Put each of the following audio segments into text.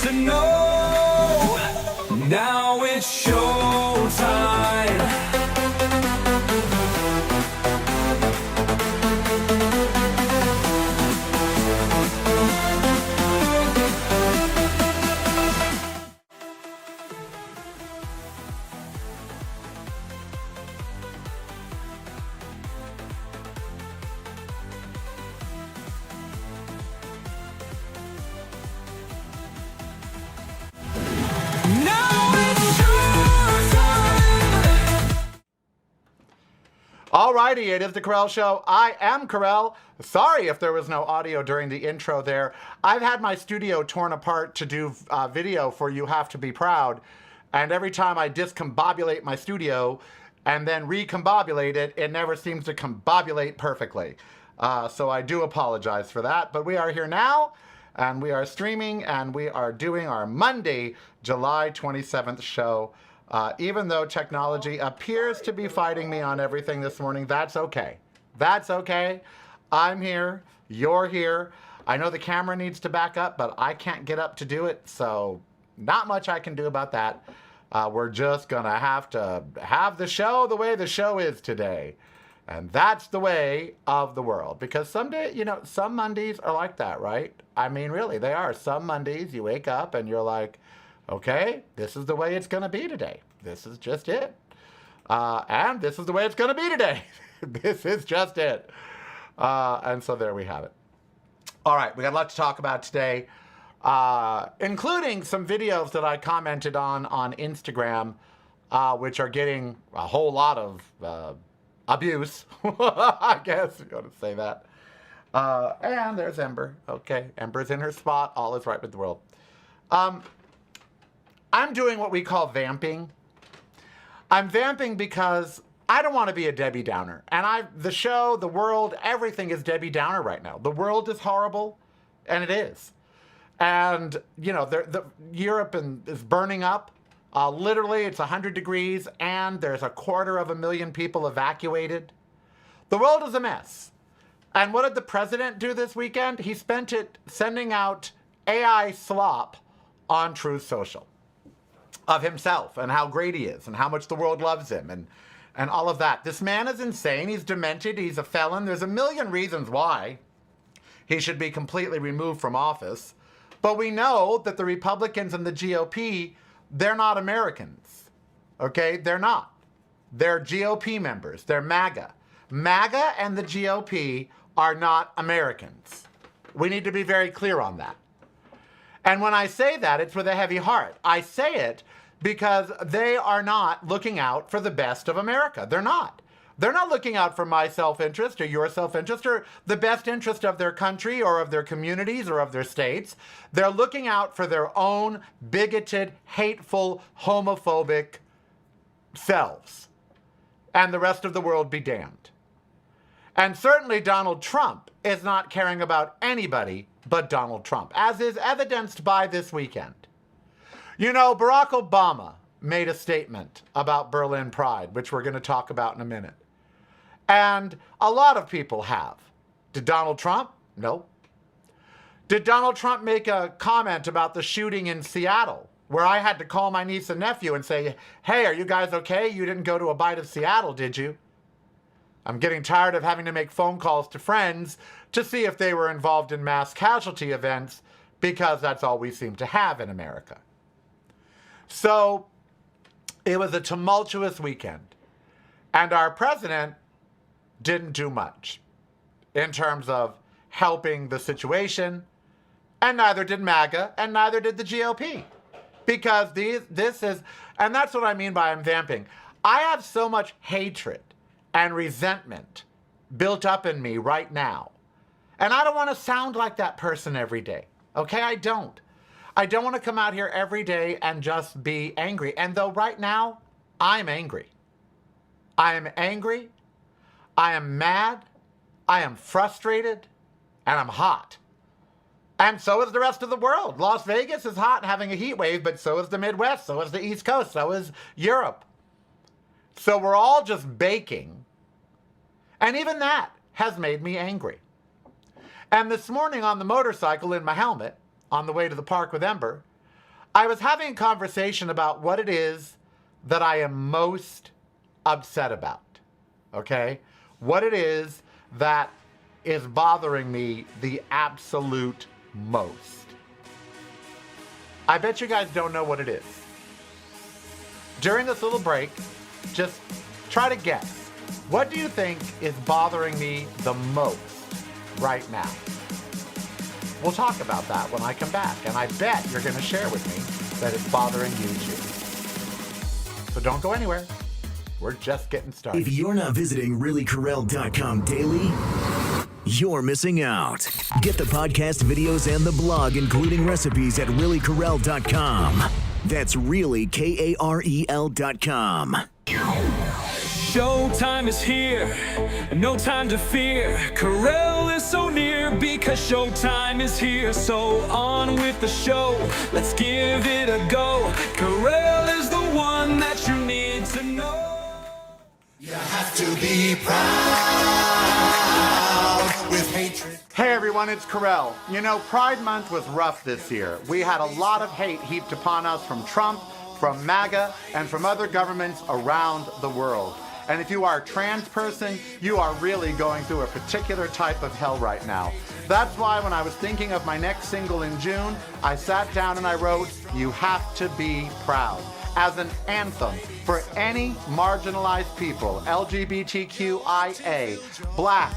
to know. Now it's showtime. Alrighty, it is the Karel Show. I am Karel. Sorry if there was no audio during the intro there. I've had my studio torn apart to do video for You Have to Be Proud, and every time I discombobulate my studio and then recombobulate it, it never seems to combobulate perfectly. So I do apologize for that, but we are here now, and we are streaming, and we are doing our Monday, July 27th show. Even though technology appears to be fighting me on everything this morning, that's okay. That's okay. I'm here. You're here. I know the camera needs to back up, but I can't get up to do it, so not much I can do about that. We're just going to have the show the way the show is today. And that's the way of the world. Because someday, you know, some Mondays are like that, right? I mean, really, they are. Some Mondays you wake up and you're like, okay, this is the way it's going to be today. This is just it. And this is the way it's going to be today. This is just it. And so there we have it. All right, we got a lot to talk about today, including some videos that I commented on Instagram, which are getting a whole lot of abuse. I guess you're going to say that. And there's Ember. Okay, Ember's in her spot. All is right with the world. I'm doing what we call vamping. I'm vamping because I don't want to be a Debbie Downer. And the show, the world, everything is Debbie Downer right now. The world is horrible, and it is. And, you know, Europe is burning up. Literally, it's 100 degrees, and there's 250,000 people evacuated. The world is a mess. And what did the president do this weekend? He spent it sending out AI slop on Truth Social of himself and how great he is and how much the world loves him and all of that. This man is insane. He's demented. He's a felon. There's a million reasons why he should be completely removed from office. But we know that the Republicans and the GOP, they're not Americans. Okay? They're not. They're GOP members. They're MAGA. MAGA and the GOP are not Americans. We need to be very clear on that. And when I say that, it's with a heavy heart. I say it because they are not looking out for the best of America. They're not. They're not looking out for my self-interest or your self-interest or the best interest of their country or of their communities or of their states. They're looking out for their own bigoted, hateful, homophobic selves. And the rest of the world be damned. And certainly Donald Trump is not caring about anybody but Donald Trump, as is evidenced by this weekend. You know, Barack Obama made a statement about Berlin Pride, which we're going to talk about in a minute. And a lot of people have. Did Donald Trump? No. Did Donald Trump make a comment about the shooting in Seattle, where I had to call my niece and nephew and say, hey, are you guys okay? You didn't go to a bite of Seattle, did you? I'm getting tired of having to make phone calls to friends to see if they were involved in mass casualty events, because that's all we seem to have in America. So it was a tumultuous weekend, and our president didn't do much in terms of helping the situation, and neither did MAGA, and neither did the GOP, because this is, and that's what I mean by I'm vamping. I have so much hatred and resentment built up in me right now. And I don't want to sound like that person every day. Okay, I don't. I don't want to come out here every day and just be angry. And though right now, I'm angry. I am angry. I am mad. I am frustrated. And I'm hot. And so is the rest of the world. Las Vegas is hot and having a heat wave, but so is the Midwest. So is the East Coast. So is Europe. So we're all just baking. And even that has made me angry. And this morning on the motorcycle in my helmet, on the way to the park with Ember, I was having a conversation about what it is that I am most upset about, okay? What it is that is bothering me the absolute most. I bet you guys don't know what it is. During this little break, just try to guess. What do you think is bothering me the most right now? We'll talk about that when I come back, and I bet you're going to share with me that it's bothering you too. So don't go anywhere. We're just getting started. If you're not visiting reallykarel.com daily, you're missing out. Get the podcast, videos, and the blog, including recipes at reallykarel.com. That's really Karel.com. Showtime is here, no time to fear. Karel is so near because showtime is here. So on with the show, let's give it a go. Karel is the one that you need to know. You have to be proud with hatred. Hey everyone, it's Karel. You know, Pride Month was rough this year. We had a lot of hate heaped upon us from Trump, from MAGA, and from other governments around the world. And if you are a trans person, you are really going through a particular type of hell right now. That's why when I was thinking of my next single in June, I sat down and I wrote, "You Have to Be Proud," as an anthem for any marginalized people, LGBTQIA, black,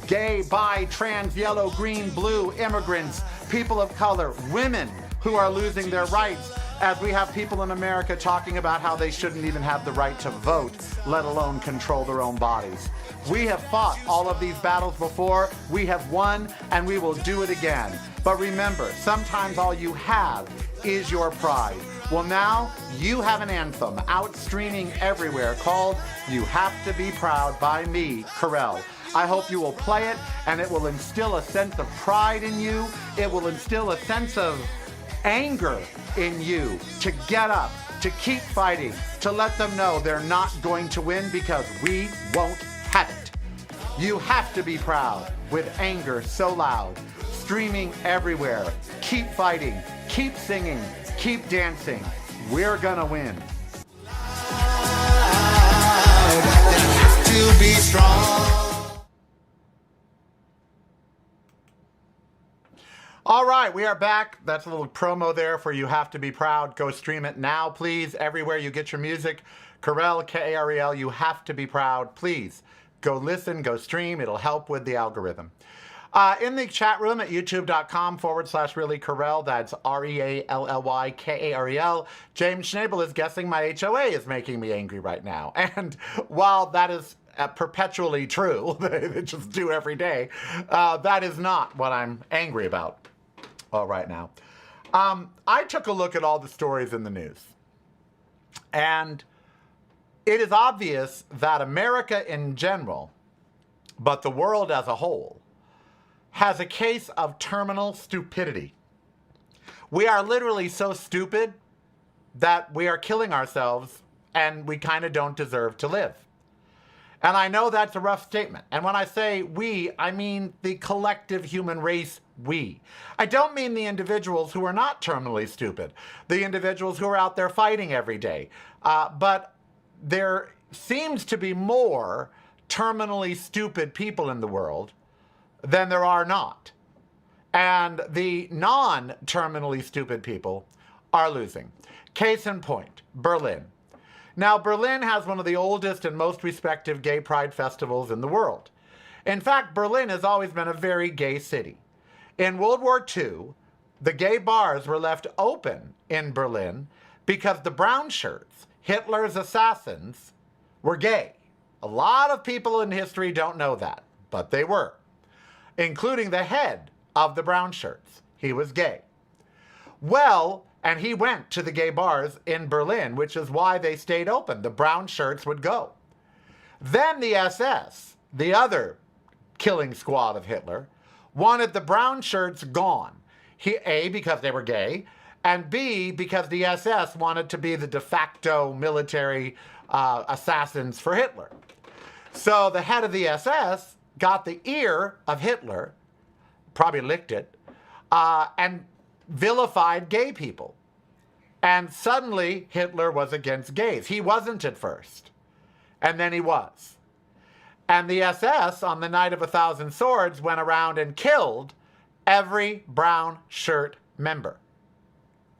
gay, bi, trans, yellow, green, blue, immigrants, people of color, women who are losing their rights, as we have people in America talking about how they shouldn't even have the right to vote, let alone control their own bodies. We have fought all of these battles before, we have won, and we will do it again. But remember, sometimes all you have is your pride. Well, now you have an anthem out streaming everywhere called "You Have to Be Proud" by me, Karel. I hope you will play it, and it will instill a sense of pride in you. It will instill a sense of anger in you to get up, to keep fighting, to let them know they're not going to win because we won't have it. You have to be proud with anger so loud, streaming everywhere. Keep fighting, keep singing, keep dancing. We're gonna win. You have to be strong. All right, we are back. That's a little promo there for You Have to Be Proud. Go stream it now, please. Everywhere you get your music. Karel, Karel, You Have to Be Proud. Please go listen, go stream. It'll help with the algorithm. In the chat room at youtube.com/reallykarel, that's ReallyKarel, James Schnabel is guessing my HOA is making me angry right now. And while that is perpetually true, they just do every day, that is not what I'm angry about right now. I took a look at all the stories in the news, and it is obvious that America in general, but the world as a whole, has a case of terminal stupidity. We are literally so stupid that we are killing ourselves and we kind of don't deserve to live. And I know that's a rough statement. And when I say we, I mean the collective human race, we. I don't mean the individuals who are not terminally stupid, the individuals who are out there fighting every day. But there seems to be more terminally stupid people in the world than there are not. And the non-terminally stupid people are losing. Case in point, Berlin. Now, Berlin has one of the oldest and most respected gay pride festivals in the world. In fact, Berlin has always been a very gay city. In World War II, the gay bars were left open in Berlin because the brown shirts, Hitler's assassins, were gay. A lot of people in history don't know that, but they were, including the head of the brown shirts. He was gay. Well, and he went to the gay bars in Berlin, which is why they stayed open. The brown shirts would go. Then the SS, the other killing squad of Hitler, wanted the brown shirts gone. A, because they were gay, and B, because the SS wanted to be the de facto military assassins for Hitler. So the head of the SS got the ear of Hitler, probably licked it, and vilified gay people. And suddenly Hitler was against gays. He wasn't at first. And then he was. And the SS, on the night of 1,000 Swords, went around and killed every brown shirt member.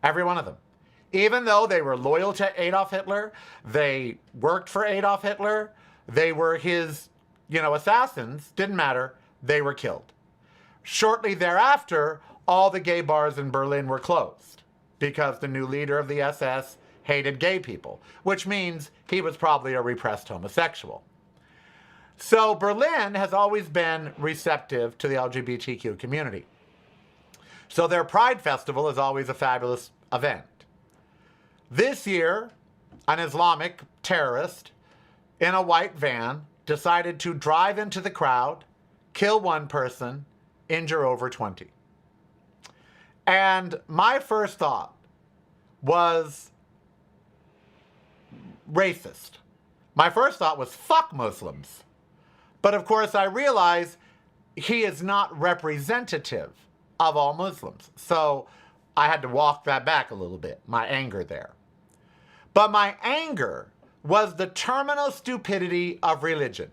Every one of them. Even though they were loyal to Adolf Hitler, they worked for Adolf Hitler, they were his, assassins, didn't matter, they were killed. Shortly thereafter, all the gay bars in Berlin were closed because the new leader of the SS hated gay people, which means he was probably a repressed homosexual. So Berlin has always been receptive to the LGBTQ community. So their Pride Festival is always a fabulous event. This year, an Islamic terrorist in a white van decided to drive into the crowd, kill one person, injure over 20. And my first thought was racist. My first thought was fuck Muslims. But of course I realize he is not representative of all Muslims. So I had to walk that back a little bit, my anger there. But my anger was the terminal stupidity of religion.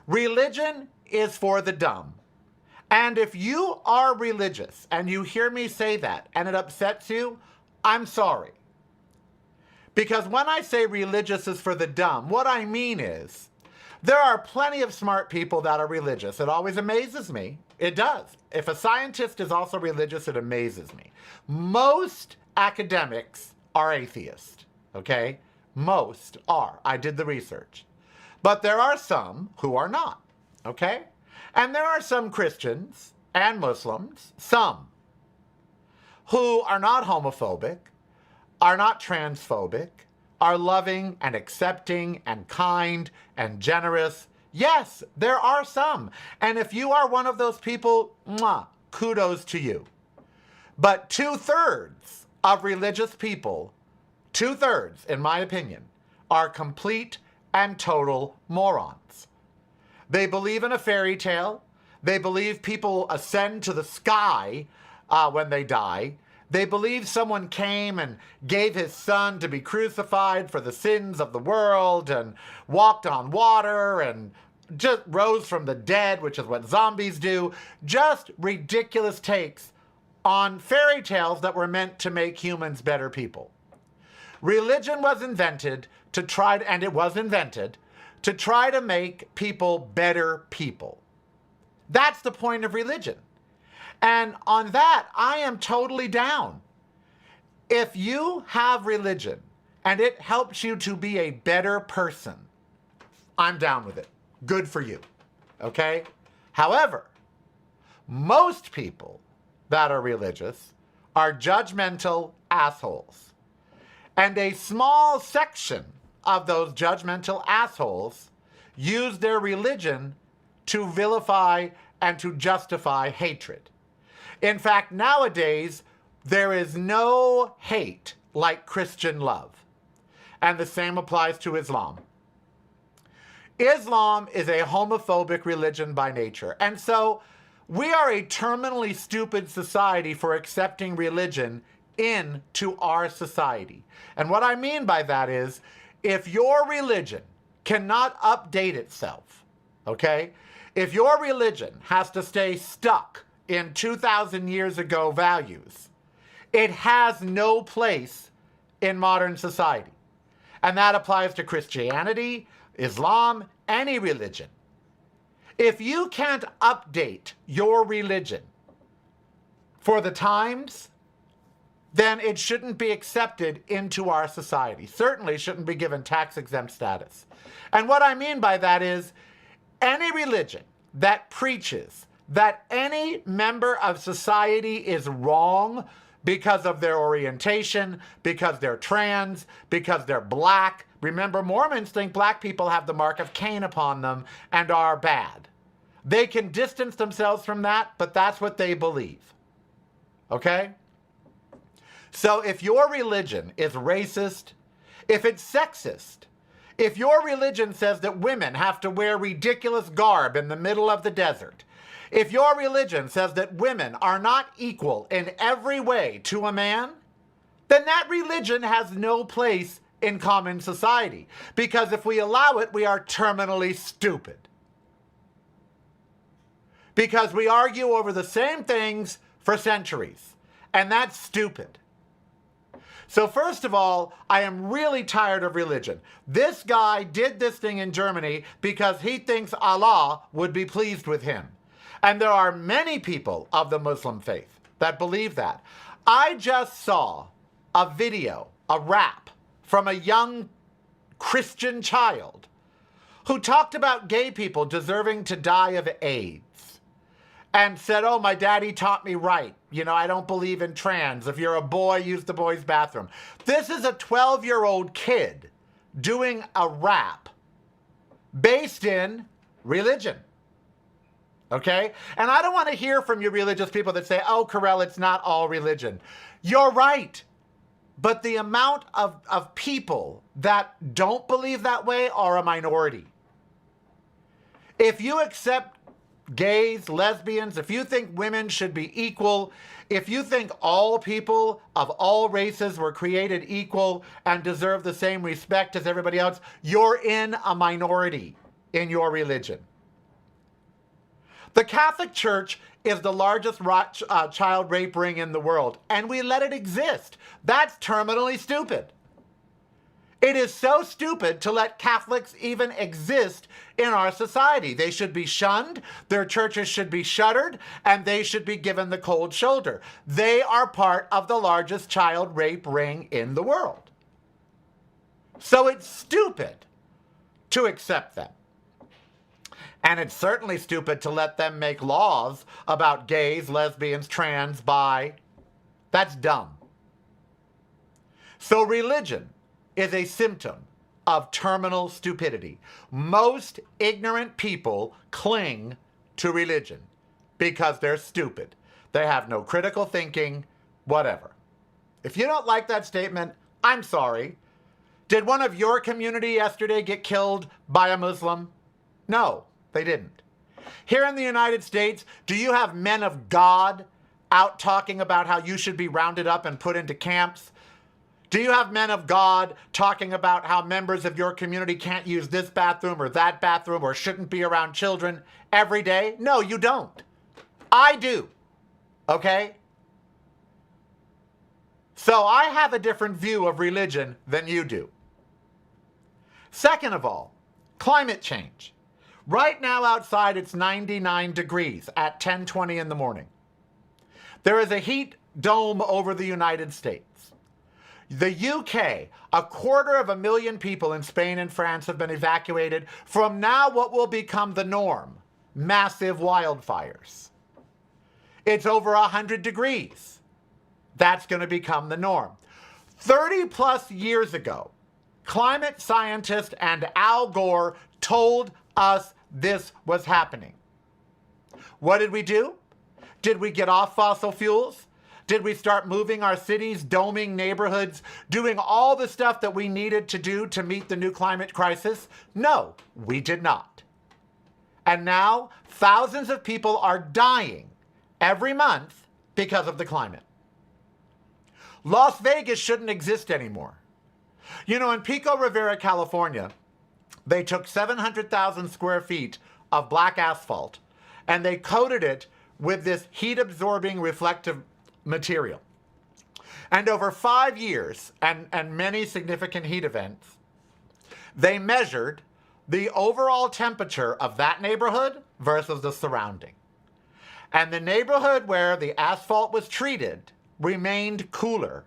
Religion is for the dumb. And if you are religious and you hear me say that and it upsets you, I'm sorry. Because when I say religious is for the dumb, what I mean is there are plenty of smart people that are religious. It always amazes me. It does. If a scientist is also religious, it amazes me. Most academics are atheists, okay? Most are. I did the research. But there are some who are not, okay? And there are some Christians and Muslims, some, who are not homophobic, are not transphobic, are loving and accepting and kind and generous. Yes, there are some. And if you are one of those people, mwah, kudos to you. But 2/3 of religious people, 2/3, in my opinion, are complete and total morons. They believe in a fairy tale. They believe people ascend to the sky when they die. They believe someone came and gave his son to be crucified for the sins of the world and walked on water and just rose from the dead, which is what zombies do. Just ridiculous takes on fairy tales that were meant to make humans better people. Religion was invented to try to make people better people. That's the point of religion. And on that, I am totally down. If you have religion and it helps you to be a better person, I'm down with it. Good for you. Okay? However, most people that are religious are judgmental assholes. And a small section of those judgmental assholes use their religion to vilify and to justify hatred. In fact, nowadays, there is no hate like Christian love. And the same applies to Islam. Islam is a homophobic religion by nature. And so we are a terminally stupid society for accepting religion into our society. And what I mean by that is, if your religion cannot update itself, okay? If your religion has to stay stuck in 2,000 years ago values, it has no place in modern society. And that applies to Christianity, Islam, any religion. If you can't update your religion for the times, then it shouldn't be accepted into our society. Certainly shouldn't be given tax-exempt status. And what I mean by that is, any religion that preaches that any member of society is wrong because of their orientation, because they're trans, because they're black. Remember, Mormons think black people have the mark of Cain upon them and are bad. They can distance themselves from that, but that's what they believe. Okay? So if your religion is racist, if it's sexist, if your religion says that women have to wear ridiculous garb in the middle of the desert, if your religion says that women are not equal in every way to a man, then that religion has no place in common society. Because if we allow it, we are terminally stupid. Because we argue over the same things for centuries. And that's stupid. So first of all, I am really tired of religion. This guy did this thing in Germany because he thinks Allah would be pleased with him. And there are many people of the Muslim faith that believe that. I just saw a video, a rap, from a young Christian child who talked about gay people deserving to die of AIDS and said, oh, my daddy taught me right. You know, I don't believe in trans. If you're a boy, use the boys' bathroom. This is a 12-year-old kid doing a rap based in religion. Okay? And I don't want to hear from you religious people that say, oh, Karel, it's not all religion. You're right. But the amount of people that don't believe that way are a minority. If you accept gays, lesbians, if you think women should be equal, if you think all people of all races were created equal and deserve the same respect as everybody else, you're in a minority in your religion. The Catholic Church is the largest child rape ring in the world, and we let it exist. That's terminally stupid. It is so stupid to let Catholics even exist in our society. They should be shunned, their churches should be shuttered, and they should be given the cold shoulder. They are part of the largest child rape ring in the world. So it's stupid to accept them. And it's certainly stupid to let them make laws about gays, lesbians, trans, bi. That's dumb. So religion is a symptom of terminal stupidity. Most ignorant people cling to religion because they're stupid. They have no critical thinking, whatever. If you don't like that statement, I'm sorry. Did one of your community yesterday get killed by a Muslim? No. They didn't. Here in the United States, do you have men of God out talking about how you should be rounded up and put into camps? Do you have men of God talking about how members of your community can't use this bathroom or that bathroom or shouldn't be around children every day? No, you don't. I do. Okay? So I have a different view of religion than you do. Second of all, climate change. Right now outside it's 99 degrees at 10:20 in the morning. There is a heat dome over the United States. The UK, 250,000 people in Spain and France have been evacuated from now what will become the norm, massive wildfires. It's over 100 degrees. That's going to become the norm. 30 plus years ago, climate scientist and Al Gore told us this was happening. What did we do? Did we get off fossil fuels? Did we start moving our cities, doming neighborhoods, doing all the stuff that we needed to do to meet the new climate crisis? No, we did not. And now thousands of people are dying every month because of the climate. Las Vegas shouldn't exist anymore. You know, in Pico Rivera, California, they took 700,000 square feet of black asphalt and they coated it with this heat-absorbing reflective material. And over 5 years and many significant heat events, they measured the overall temperature of that neighborhood versus the surrounding. And the neighborhood where the asphalt was treated remained cooler,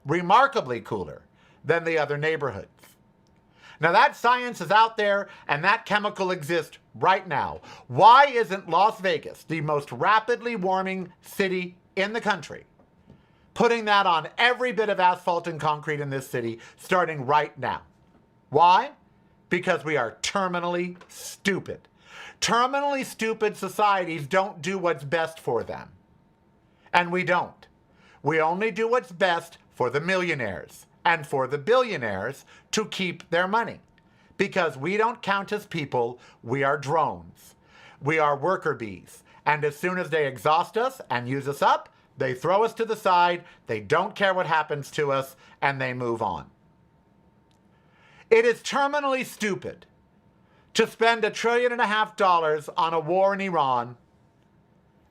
remarkably cooler, than the other neighborhoods. Now that science is out there and that chemical exists right now. Why isn't Las Vegas, the most rapidly warming city in the country, putting that on every bit of asphalt and concrete in this city starting right now? Why? Because we are terminally stupid. Terminally stupid societies don't do what's best for them. And we don't. We only do what's best for the millionaires and for the billionaires to keep their money. Because we don't count as people, we are drones. We are worker bees. And as soon as they exhaust us and use us up, They throw us to the side, they don't care what happens to us, and they move on. It is terminally stupid to spend $1.5 trillion on a war in Iran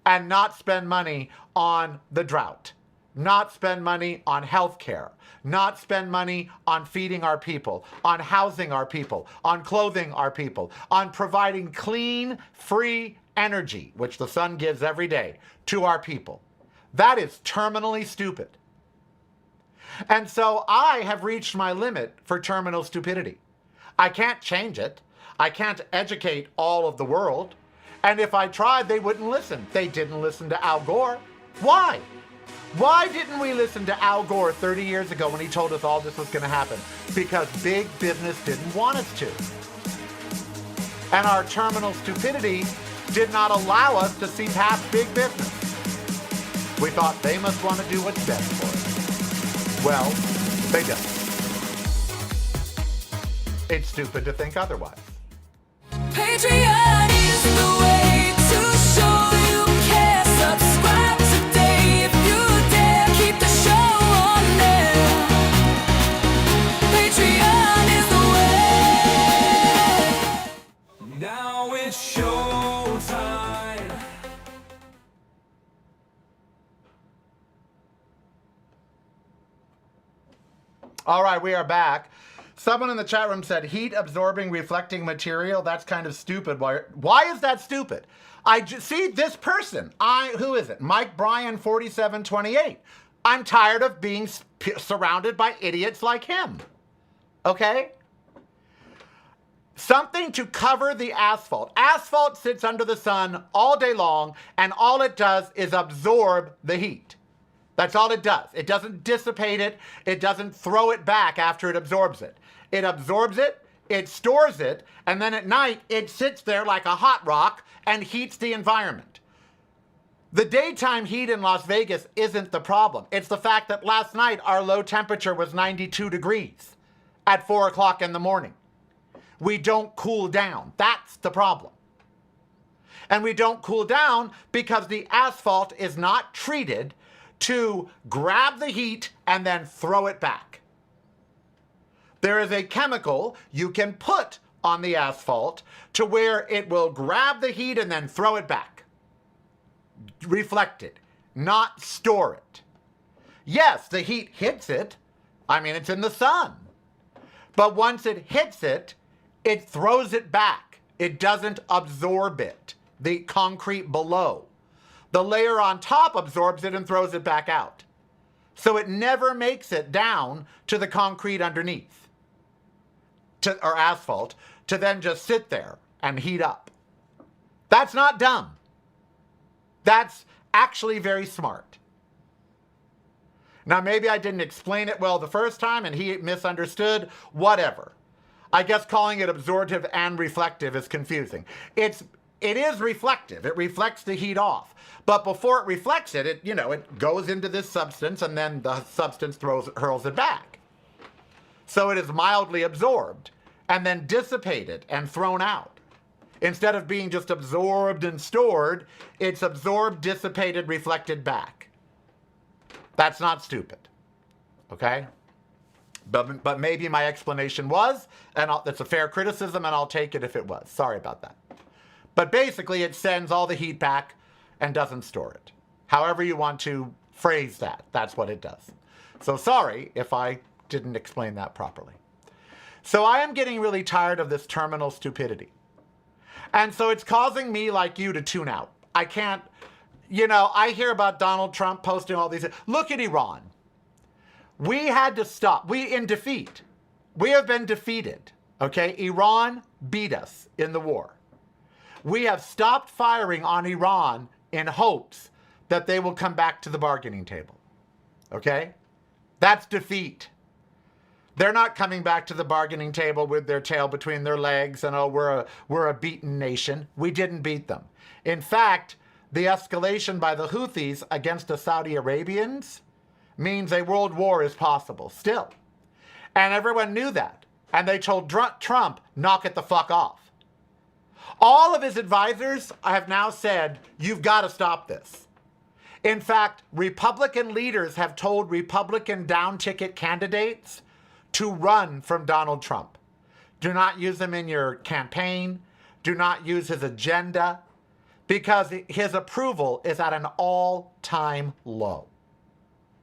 and not spend money on the drought, not spend money on health care, not spend money on feeding our people, on housing our people, on clothing our people, on providing clean, free energy, which the sun gives every day, to our people. That is terminally stupid. And so I have reached my limit for terminal stupidity. I can't change it. I can't educate all of the world. And if I tried, they wouldn't listen. They didn't listen to Al Gore. Why? Why didn't we listen to Al Gore 30 years ago when he told us all this was going to happen? Because big business didn't want us to. And our terminal stupidity did not allow us to see past big business. We thought they must want to do what's best for us. Well, they don't. It's stupid to think otherwise. Patreon is the way to show you care. Subscribe today if you dare. Keep the show on there. Patreon is the way. Now it's showtime. All right, we are back. Someone in the chat room said heat absorbing reflecting material. That's kind of stupid. Why is that stupid? See this person. Who is it? Mike Bryan 4728. I'm tired of being surrounded by idiots like him. Okay? Something to cover the asphalt. Asphalt sits under the sun all day long, and all it does is absorb the heat. That's all it does. It doesn't dissipate it. It doesn't throw it back after it absorbs it. It absorbs it, it stores it, and then at night it sits there like a hot rock and heats the environment. The daytime heat in Las Vegas isn't the problem. It's the fact that last night our low temperature was 92 degrees at 4 o'clock in the morning. We don't cool down. That's the problem. And we don't cool down because the asphalt is not treated to grab the heat and then throw it back. There is a chemical you can put on the asphalt to where it will grab the heat and then throw it back. Reflect it, not store it. Yes, the heat hits it. I mean, it's in the sun. But once it hits it, it throws it back. It doesn't absorb it, the concrete below. The layer on top absorbs it and throws it back out. So it never makes it down to the concrete underneath, or asphalt, to then just sit there and heat up. That's not dumb. That's actually very smart. Now, maybe I didn't explain it well the first time and he misunderstood. Whatever. I guess calling it absorptive and reflective is confusing. It is reflective. It reflects the heat off. But before it reflects it, it goes into this substance and then the substance hurls it back. So it is mildly absorbed and then dissipated and thrown out. Instead of being just absorbed and stored, it's absorbed, dissipated, reflected back. That's not stupid. Okay? But maybe my explanation was, and that's a fair criticism, and I'll take it if it was. Sorry about that. But basically, it sends all the heat back and doesn't store it. However you want to phrase that, that's what it does. So sorry if I didn't explain that properly. So I am getting really tired of this terminal stupidity. And so it's causing me, like you, to tune out. I can't, I hear about Donald Trump posting all these. Look at Iran. We had to stop. In defeat. We have been defeated. Okay? Iran beat us in the war. We have stopped firing on Iran in hopes that they will come back to the bargaining table. Okay? That's defeat. They're not coming back to the bargaining table with their tail between their legs and, we're a beaten nation. We didn't beat them. In fact, the escalation by the Houthis against the Saudi Arabians means a world war is possible still. And everyone knew that. And they told Trump, knock it the fuck off. All of his advisors have now said, you've got to stop this. In fact, Republican leaders have told Republican down-ticket candidates to run from Donald Trump. Do not use him in your campaign. Do not use his agenda, because his approval is at an all-time low.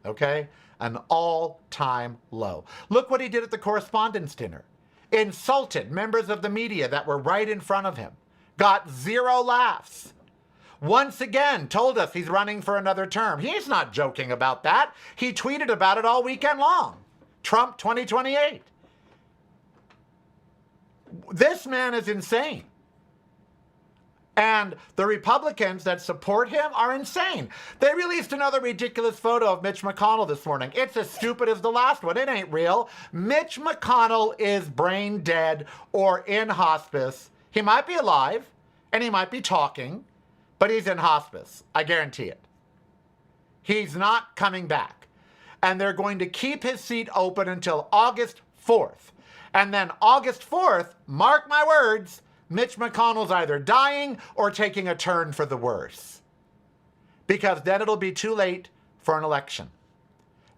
Okay? An all-time low. Look what he did at the Correspondents' Dinner. Insulted members of the media that were right in front of him. Got 0 laughs. Once again, told us he's running for another term. He's not joking about that. He tweeted about it all weekend long. Trump 2028. This man is insane. And the Republicans that support him are insane. They released another ridiculous photo of Mitch McConnell this morning. It's as stupid as the last one. It ain't real. Mitch McConnell is brain dead or in hospice. He might be alive and he might be talking, but he's in hospice. I guarantee it. He's not coming back. And they're going to keep his seat open until August 4th. And then August 4th, mark my words, Mitch McConnell's either dying or taking a turn for the worse. Because then it'll be too late for an election.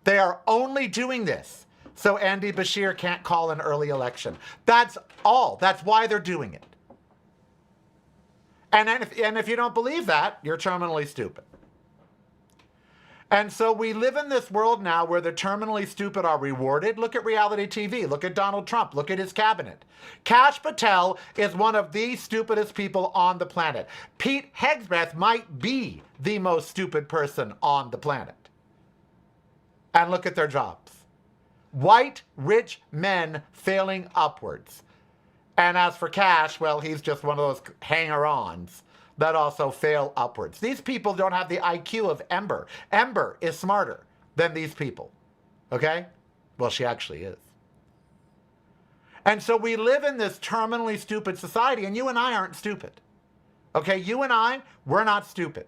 They are only doing this so Andy Bashir can't call an early election. That's all. That's why they're doing it. And if you don't believe that, you're terminally stupid. And so we live in this world now where the terminally stupid are rewarded. Look at reality TV. Look at Donald Trump. Look at his cabinet. Kash Patel is one of the stupidest people on the planet. Pete Hegseth might be the most stupid person on the planet. And look at their jobs. White, rich men failing upwards. And as for Kash, well, he's just one of those hanger-ons that also fail upwards. These people don't have the IQ of Ember. Ember is smarter than these people. Okay? Well, she actually is. And so we live in this terminally stupid society, and you and I aren't stupid. Okay? You and I, we're not stupid.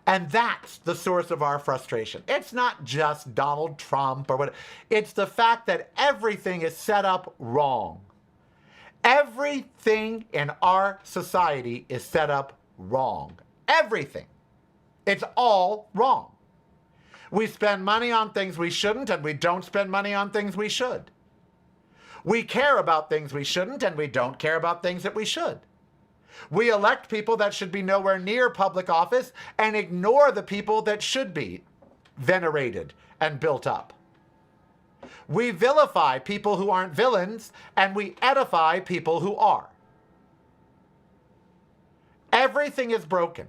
And that's the source of our frustration. It's not just Donald Trump or what. It's the fact that everything is set up wrong. Everything in our society is set up wrong. Everything. It's all wrong. We spend money on things we shouldn't, and we don't spend money on things we should. We care about things we shouldn't, and we don't care about things that we should. We elect people that should be nowhere near public office and ignore the people that should be venerated and built up. We vilify people who aren't villains, and we edify people who are. Everything is broken.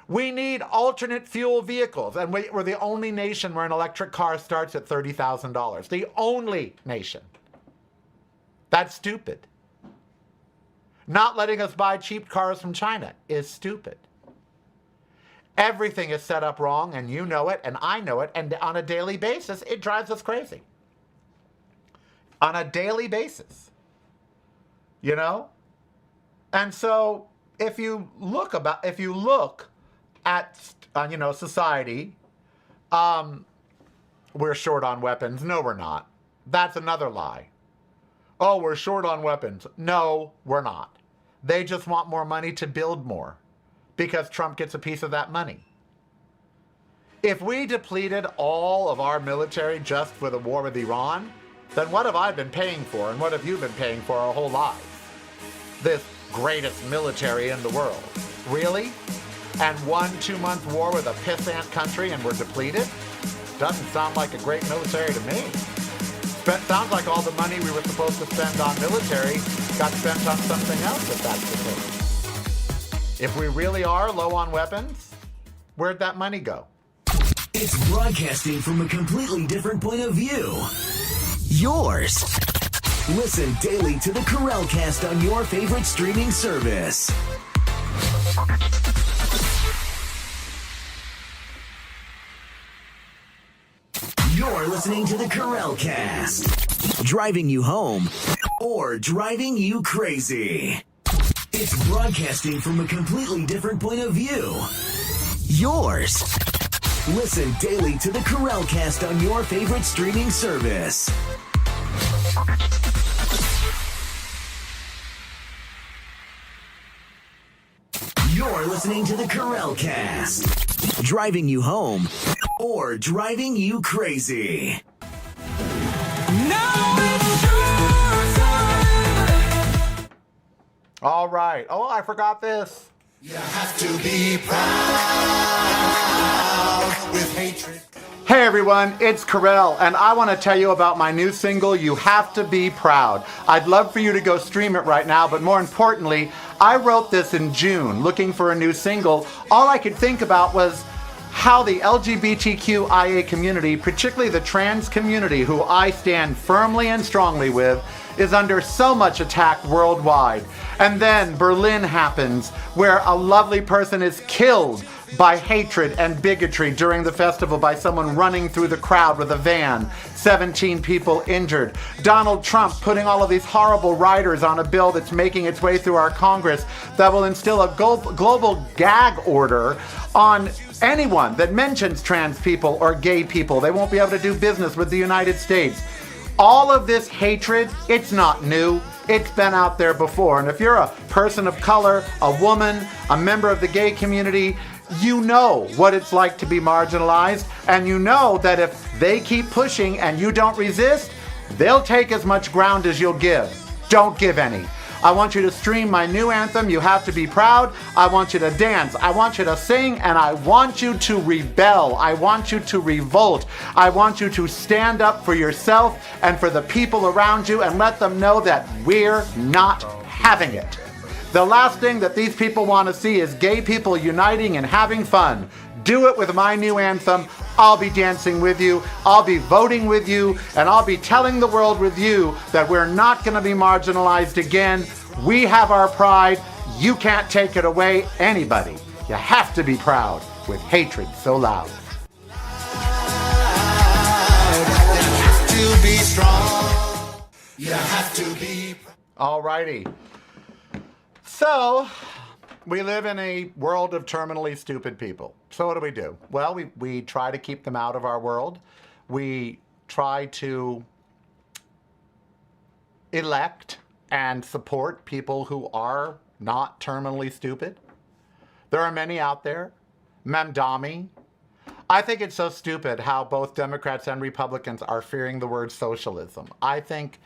We need alternate fuel vehicles, and we're the only nation where an electric car starts at $30,000. The only nation. That's stupid. Not letting us buy cheap cars from China is stupid. Everything is set up wrong, and you know it, and I know it, and on a daily basis, it drives us crazy. On a daily basis. You know? And so, if you look at society, we're short on weapons. No, we're not. That's another lie. Oh, we're short on weapons. No, we're not. They just want more money to build more, because Trump gets a piece of that money. If we depleted all of our military just for the war with Iran, then what have I been paying for, and what have you been paying for our whole lives? This greatest military in the world. Really? And 1-2 month war with a pissant country and we're depleted? Doesn't sound like a great military to me. Sounds like all the money we were supposed to spend on military got spent on something else, if that's the case. If we really are low on weapons, where'd that money go? It's broadcasting from a completely different point of view. Yours. Listen daily to the Karel Cast on your favorite streaming service. You're listening to the Karel Cast. Driving you home or driving you crazy. It's broadcasting from a completely different point of view. Yours. Listen daily to the Karel Cast on your favorite streaming service. You're listening to the Karel Cast. driving you home, or driving you crazy. Now it's your time. All right. Oh, I forgot this. You have to be proud with hatred. Hey everyone, it's Karel, and I want to tell you about my new single, You Have to Be Proud. I'd love for you to go stream it right now, but more importantly, I wrote this in June, looking for a new single. All I could think about was how the LGBTQIA community, particularly the trans community, who I stand firmly and strongly with, is under so much attack worldwide. And then Berlin happens, where a lovely person is killed by hatred and bigotry during the festival by someone running through the crowd with a van. 17 people injured. Donald Trump putting all of these horrible riders on a bill that's making its way through our Congress that will instill a global gag order on anyone that mentions trans people or gay people. They won't be able to do business with the United States. All of this hatred, it's not new. It's been out there before. And if you're a person of color, a woman, a member of the gay community, you know what it's like to be marginalized, and you know that if they keep pushing and you don't resist, they'll take as much ground as you'll give. Don't give any. I want you to stream my new anthem, You Have to Be Proud. I want you to dance. I want you to sing, and I want you to rebel. I want you to revolt. I want you to stand up for yourself and for the people around you and let them know that we're not having it. The last thing that these people want to see is gay people uniting and having fun. Do it with my new anthem. I'll be dancing with you, I'll be voting with you, and I'll be telling the world with you that we're not going to be marginalized again. We have our pride. You can't take it away, anybody. You have to be proud with hatred so loud. You have to be strong. You have to be proud. Alrighty. So, we live in a world of terminally stupid people. So what do? Well, we try to keep them out of our world. We try to elect and support people who are not terminally stupid. There are many out there. Mamdami. I think it's so stupid how both Democrats and Republicans are fearing the word socialism. I think,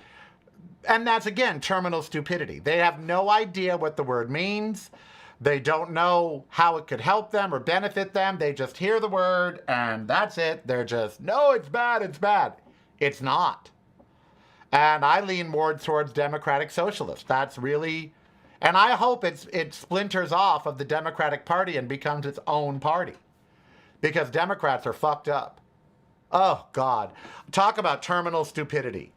and that's again, terminal stupidity. They have no idea what the word means. They don't know how it could help them or benefit them. They just hear the word and that's it. They're just, no, it's bad, it's bad. It's not. And I lean more towards democratic socialist. That's really, and I hope it splinters off of the Democratic Party and becomes its own party. Because Democrats are fucked up. Oh, God. Talk about terminal stupidity.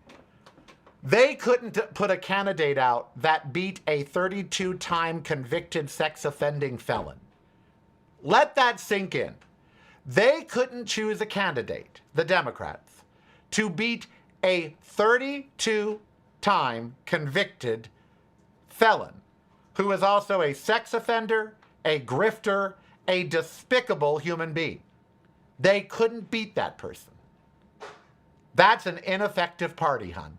They couldn't put a candidate out that beat a 32-time convicted sex offending felon. Let that sink in. They couldn't choose a candidate, the Democrats, to beat a 32-time convicted felon who is also a sex offender, a grifter, a despicable human being. They couldn't beat that person. That's an ineffective party, hun.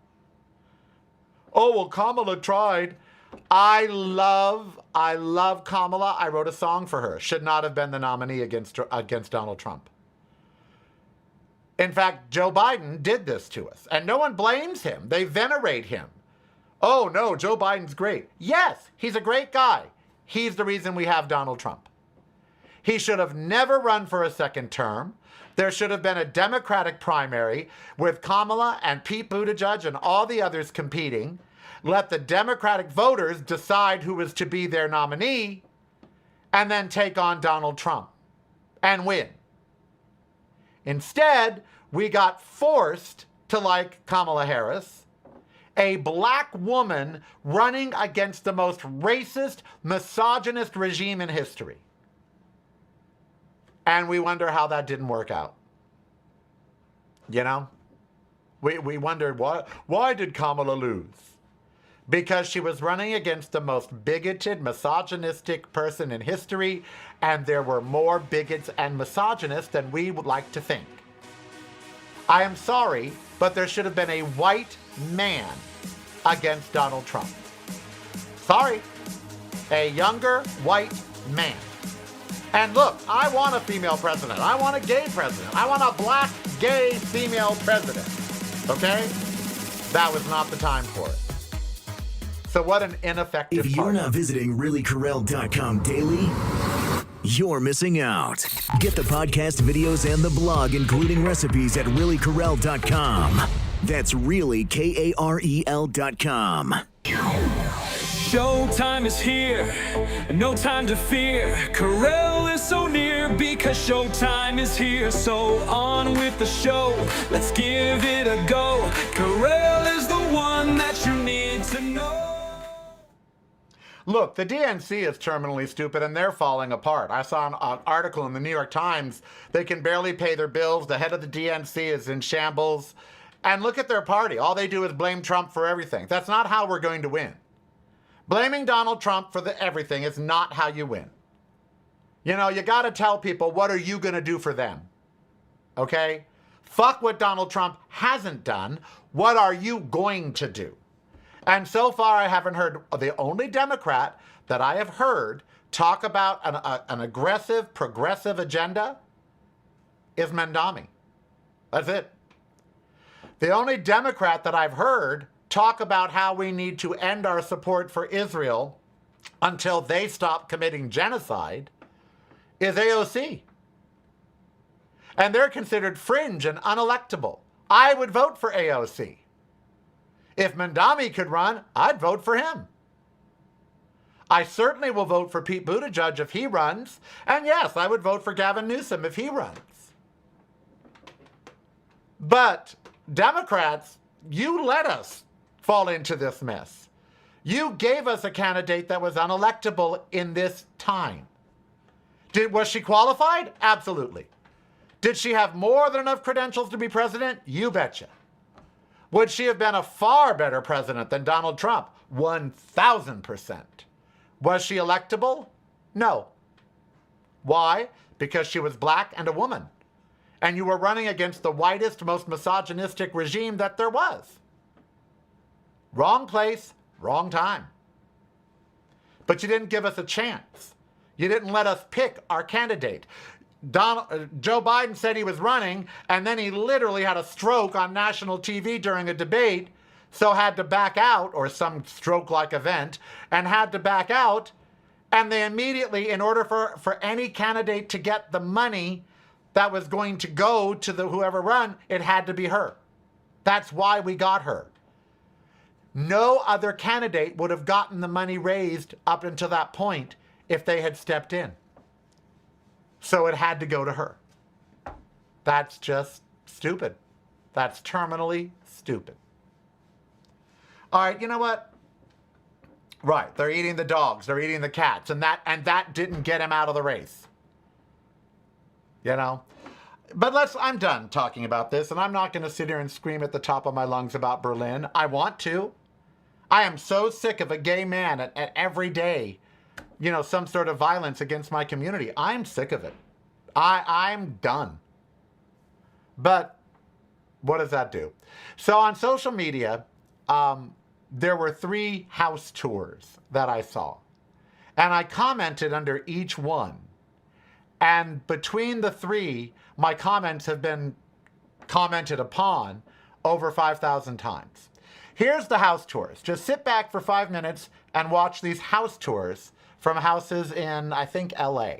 Oh, well, Kamala tried. I love Kamala. I wrote a song for her. Should not have been the nominee against Donald Trump. In fact, Joe Biden did this to us, and no one blames him. They venerate him. Oh, no, Joe Biden's great. Yes, he's a great guy. He's the reason we have Donald Trump. He should have never run for a second term. There should have been a Democratic primary with Kamala and Pete Buttigieg and all the others competing. Let the Democratic voters decide who is to be their nominee and then take on Donald Trump and win. Instead, we got forced to like Kamala Harris, a black woman running against the most racist, misogynist regime in history. And we wonder how that didn't work out. You know? We wondered, why did Kamala lose? Because she was running against the most bigoted, misogynistic person in history, and there were more bigots and misogynists than we would like to think. I am sorry, but there should have been a white man against Donald Trump. Sorry. A younger white man. And look, I want a female president. I want a gay president. I want a black, gay, female president. Okay? That was not the time for it. So what an ineffective If you're party. not visiting reallykarel.com daily, you're missing out. Get the podcast videos and the blog, including recipes at reallykarel.com. That's really KAREL.com. Showtime is here, no time to fear. Karel is so near because showtime is here. So on with the show, let's give it a go. Karel is the one that you need to know. Look, the DNC is terminally stupid and they're falling apart. I saw an article in the New York Times. They can barely pay their bills. The head of the DNC is in shambles. And look at their party. All they do is blame Trump for everything. That's not how we're going to win. Blaming Donald Trump for everything is not how you win. You know, you got to tell people, what are you going to do for them? Okay? Fuck what Donald Trump hasn't done. What are you going to do? And so far, I haven't heard, the only Democrat that I have heard talk about an aggressive, progressive agenda is Mandami. That's it. The only Democrat that I've heard talk about how we need to end our support for Israel until they stop committing genocide is AOC. And they're considered fringe and unelectable. I would vote for AOC. If Mandami could run, I'd vote for him. I certainly will vote for Pete Buttigieg if he runs. And yes, I would vote for Gavin Newsom if he runs. But Democrats, you let us fall into this mess. You gave us a candidate that was unelectable in this time. Was she qualified? Absolutely. Did she have more than enough credentials to be president? You betcha. Would she have been a far better president than Donald Trump? 1,000%. Was she electable? No. Why? Because she was black and a woman. And you were running against the whitest, most misogynistic regime that there was. Wrong place, wrong time. But you didn't give us a chance. You didn't let us pick our candidate. Joe Biden said he was running, and then he literally had a stroke on national TV during a debate, so had to back out, or some stroke-like event, and had to back out. And they immediately, in order for any candidate to get the money that was going to go to whoever run, it had to be her. That's why we got her. No other candidate would have gotten the money raised up until that point if they had stepped in. So it had to go to her. That's just stupid. That's terminally stupid. All right, you know what? Right, they're eating the dogs, they're eating the cats, and that didn't get him out of the race. You know? But I'm done talking about this, and I'm not going to sit here and scream at the top of my lungs about Berlin. I want to. I am so sick of a gay man at every day, you know, some sort of violence against my community. I'm sick of it. I'm done. But what does that do? So on social media, there were 3 house tours that I saw. And I commented under each one. And between the 3, my comments have been commented upon over 5,000 times. Here's the house tours. Just sit back for 5 minutes and watch these house tours from houses in, I think, LA.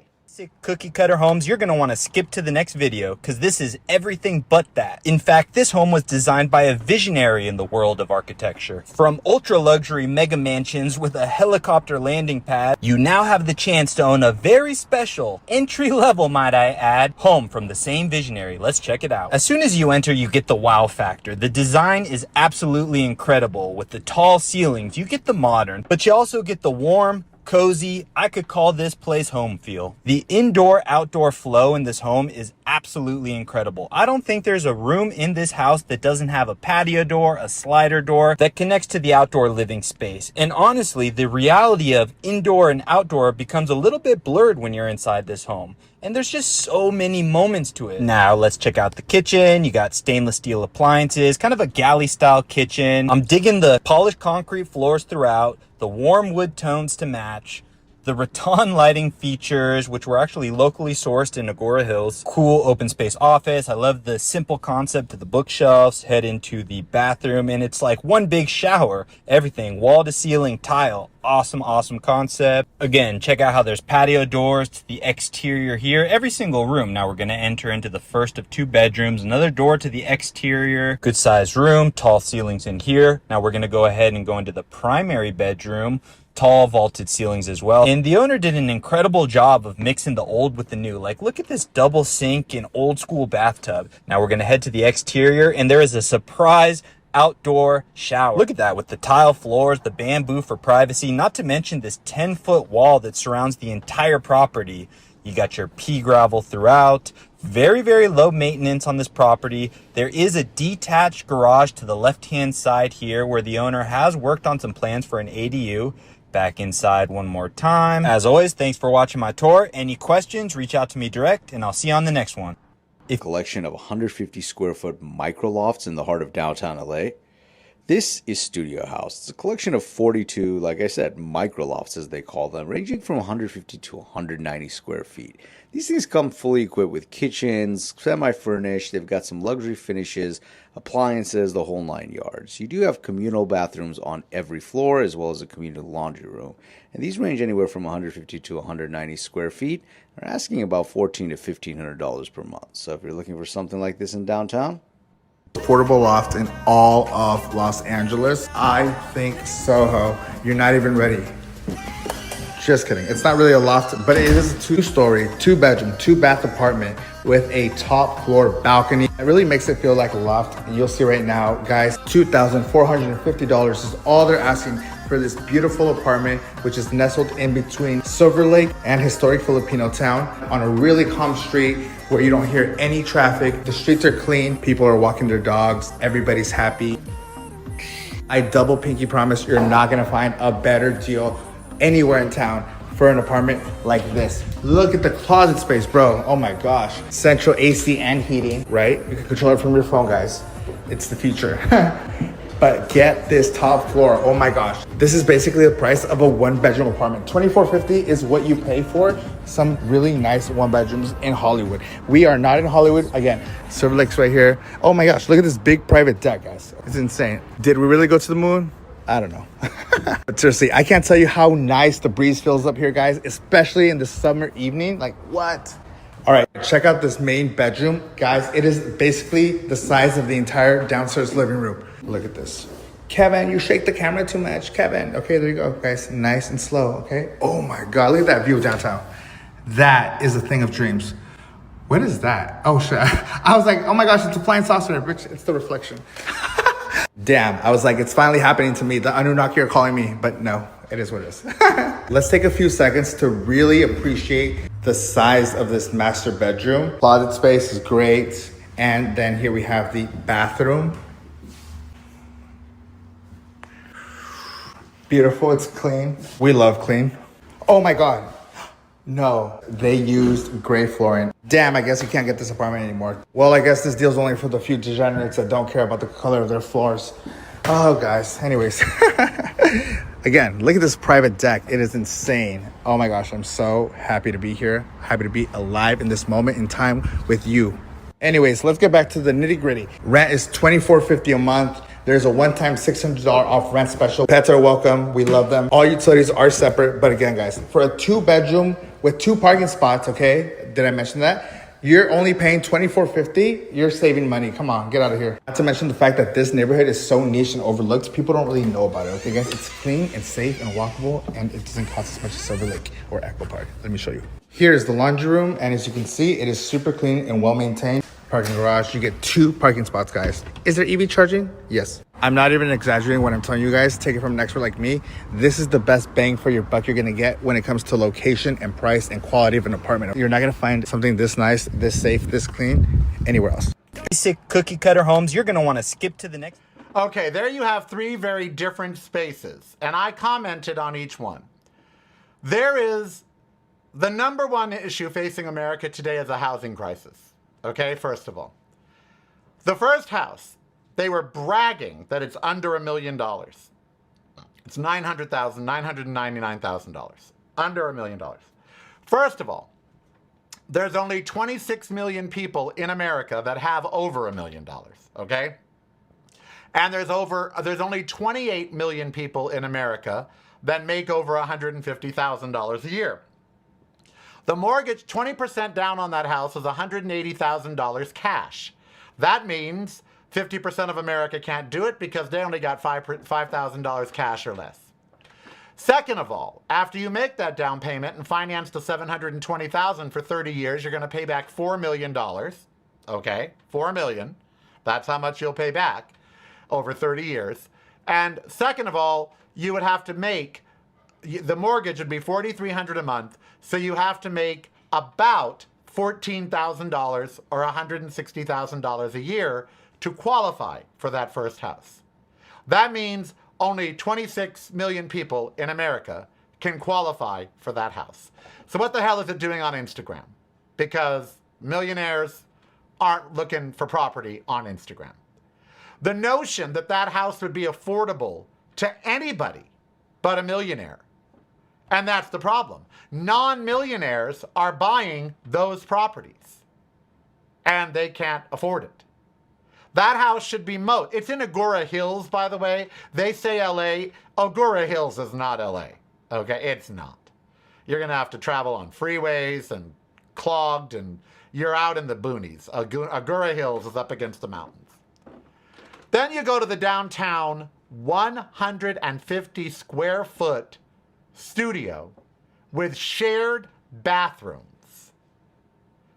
Cookie cutter homes, you're going to want to skip to the next video because this is everything but that. In fact, this home was designed by a visionary in the world of architecture. From ultra luxury mega mansions with a helicopter landing pad, you now have the chance to own a very special, entry level, might I add, home from the same visionary. Let's check it out. As soon as you enter, you get the wow factor. The design is absolutely incredible. With the tall ceilings, you get the modern, but you also get the warm, cozy, I could call this place home feel. The indoor-outdoor flow in this home is absolutely incredible. I don't think there's a room in this house that doesn't have a patio door, a slider door that connects to the outdoor living space. And honestly, the reality of indoor and outdoor becomes a little bit blurred when you're inside this home. And there's just so many moments to it. Now, let's check out the kitchen. You got stainless steel appliances, kind of a galley style kitchen. I'm digging the polished concrete floors throughout, the warm wood tones to match. The rattan lighting features, which were actually locally sourced in Agora Hills. Cool open space office. I love the simple concept of the bookshelves. Head into the bathroom and it's like one big shower. Everything wall to ceiling tile. Awesome, awesome concept. Again, check out how there's patio doors to the exterior here. Every single room. Now we're going to enter into the first of 2 bedrooms. Another door to the exterior. Good sized room. Tall ceilings in here. Now we're going to go ahead and go into the primary bedroom. Tall vaulted ceilings as well. And the owner did an incredible job of mixing the old with the new. Like, look at this double sink and old school bathtub. Now we're going to head to the exterior and there is a surprise outdoor shower. Look at that with the tile floors, the bamboo for privacy, not to mention this 10-foot wall that surrounds the entire property. You got your pea gravel throughout. Very, very low maintenance on this property. There is a detached garage to the left-hand side here where the owner has worked on some plans for an ADU. Back inside one more time. As always, thanks for watching my tour. Any questions, reach out to me direct and I'll see you on the next one. A collection of 150 square foot micro lofts in the heart of downtown LA. This is Studio House. It's a collection of 42, like I said, micro lofts as they call them, ranging from 150 to 190 square feet. These things come fully equipped with kitchens, semi-furnished. They've got some luxury finishes, appliances, the whole 9 yards. You do have communal bathrooms on every floor as well as a communal laundry room. And these range anywhere from 150 to 190 square feet. They're asking about $1,400 to $1,500 per month. So if you're looking for something like this in downtown, affordable loft in all of Los Angeles. I think Soho, you're not even ready. Just kidding. It's not really a loft, but it is a 2-story, 2-bedroom, 2-bath apartment with a top floor balcony. It really makes it feel like a loft. And you'll see right now, guys, $2,450 is all they're asking for this beautiful apartment, which is nestled in between Silver Lake and historic Filipino town on a really calm street where you don't hear any traffic. The streets are clean. People are walking their dogs. Everybody's happy. I double pinky promise you're not gonna find a better deal anywhere in town for an apartment like this. Look at the closet space, bro. Oh my gosh. Central AC and heating, right? You can control it from your phone, guys. It's the future. But get this top floor. Oh my gosh. This is basically the price of a 1-bedroom apartment. $2,450 is what you pay for some really nice 1-bedrooms in Hollywood. We are not in Hollywood. Again, Silver Lake's right here. Oh my gosh, look at this big private deck, guys. It's insane. Did we really go to the moon? I don't know. But seriously, I can't tell you how nice the breeze feels up here, guys, especially in the summer evening. Like, what? All right, check out this main bedroom. Guys, it is basically the size of the entire downstairs living room. Look at this. Kevin, you shake the camera too much. Kevin. Okay, there you go, guys. Nice and slow, okay? Oh my God, look at that view of downtown. That is a thing of dreams. What is that? Oh shit. I was like, oh my gosh, it's a flying saucer. Bitch, it's the reflection. Damn, I was like, it's finally happening to me. The Anunnaki are calling me, but no, it is what it is. Let's take a few seconds to really appreciate the size of this master bedroom. Closet space is great. And then here we have the bathroom. Beautiful, it's clean. We love clean. Oh my God. No, they used gray flooring. Damn, I guess you can't get this apartment anymore. Well, I guess this deal's only for the few degenerates that don't care about the color of their floors. Oh, guys, anyways. Again, look at this private deck. It is insane. Oh my gosh, I'm so happy to be here. Happy to be alive in this moment in time with you. Anyways, let's get back to the nitty gritty. Rent is $2,450 a month. There's a one-time $600 off rent special. Pets are welcome. We love them. All utilities are separate. But again, guys, for a 2-bedroom with 2 parking spots, okay? Did I mention that? You're only paying $2,450. You're saving money. Come on, get out of here. Not to mention the fact that this neighborhood is so niche and overlooked. People don't really know about it, okay, guys? It's clean and safe and walkable, and it doesn't cost as much as Silver Lake or Echo Park. Let me show you. Here's the laundry room, and as you can see, it is super clean and well-maintained. Parking garage, you get 2 parking spots, guys. Is there EV charging? Yes. I'm not even exaggerating when I'm telling you guys, take it from an expert like me. This is the best bang for your buck you're gonna get when it comes to location and price and quality of an apartment. You're not gonna find something this nice, this safe, this clean anywhere else. Basic cookie cutter homes, you're gonna wanna skip to the next. Okay, there you have 3 very different spaces, and I commented on each one. There is the number one issue facing America today is a housing crisis. Okay, first of all. The first house, they were bragging that it's under $1 million. It's $999,000. Under $1 million. First of all, there's only 26 million people in America that have over $1 million, okay? And there's only 28 million people in America that make over $150,000 a year. The mortgage, 20% down on that house is $180,000 cash. That means 50% of America can't do it because they only got $5,000 cash or less. Second of all, after you make that down payment and finance to $720,000 for 30 years, you're going to pay back $4 million. Okay, $4 million. That's how much you'll pay back over 30 years. And second of all, you would have to make, the mortgage would be $4,300 a month, so you have to make about $14,000 or $160,000 a year to qualify for that first house. That means only 26 million people in America can qualify for that house. So what the hell is it doing on Instagram? Because millionaires aren't looking for property on Instagram. The notion that that house would be affordable to anybody but a millionaire. And that's the problem. Non-millionaires are buying those properties and they can't afford it. That house should be moat. It's in Agora Hills, by the way. They say LA. Agora Hills is not LA. Okay, it's not. You're going to have to travel on freeways and clogged, and you're out in the boonies. Agora Hills is up against the mountains. Then you go to the downtown 150 square foot studio with shared bathrooms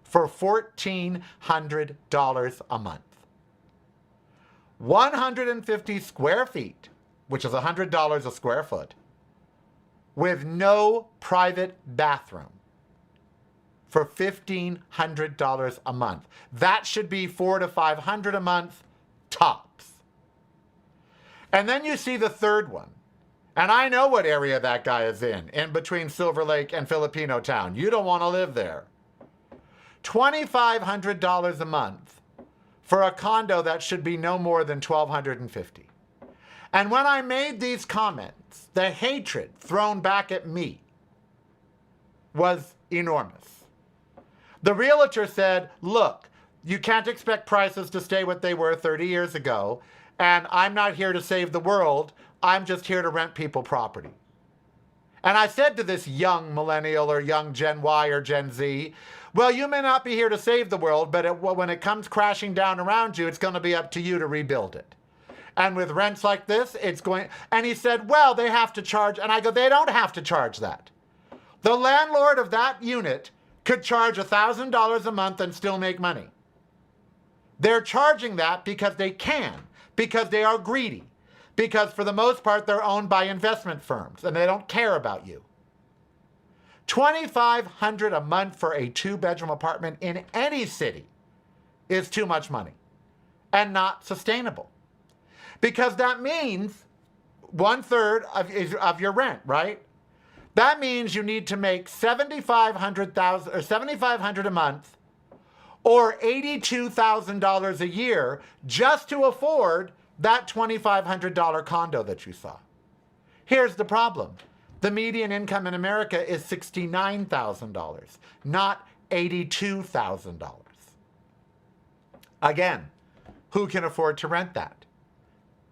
for $1,400 a month. 150 square feet, which is $100 a square foot, with no private bathroom for $1,500 a month. That should be $400 to $500 a month tops. And then you see the third one. And I know what area that guy is in between Silver Lake and Filipino Town. You don't want to live there. $2,500 a month for a condo that should be no more than $1,250. And when I made these comments, the hatred thrown back at me was enormous. The realtor said, look, you can't expect prices to stay what they were 30 years ago, and I'm not here to save the world. I'm just here to rent people property. And I said to this young millennial or young Gen Y or Gen Z, well, you may not be here to save the world, but when it comes crashing down around you, it's going to be up to you to rebuild it. And with rents like this, it's going... And he said, well, they have to charge. And I go, they don't have to charge that. The landlord of that unit could charge $1,000 a month and still make money. They're charging that because they can, because they are greedy, because for the most part, they're owned by investment firms and they don't care about you. $2,500 a month for a 2-bedroom apartment in any city is too much money and not sustainable. Because that means 1/3 of your rent, right? That means you need to make $7,500 a month or $82,000 a year just to afford that $2,500 condo that you saw. Here's the problem. The median income in America is $69,000, not $82,000. Again, who can afford to rent that?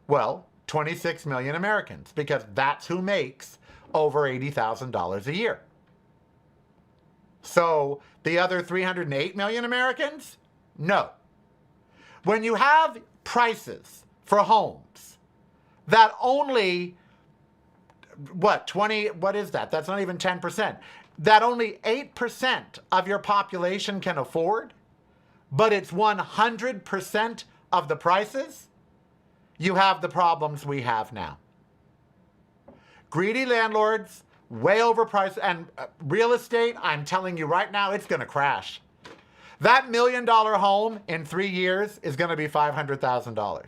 Well, 26 million Americans, because that's who makes over $80,000 a year. So the other 308 million Americans? No. When you have prices for homes that only, what is that? That's not even 10%. That only 8% of your population can afford, but it's 100% of the prices, you have the problems we have now. Greedy landlords, way overpriced, and real estate, I'm telling you right now, it's going to crash. That $1 million home in 3 years is going to be $500,000.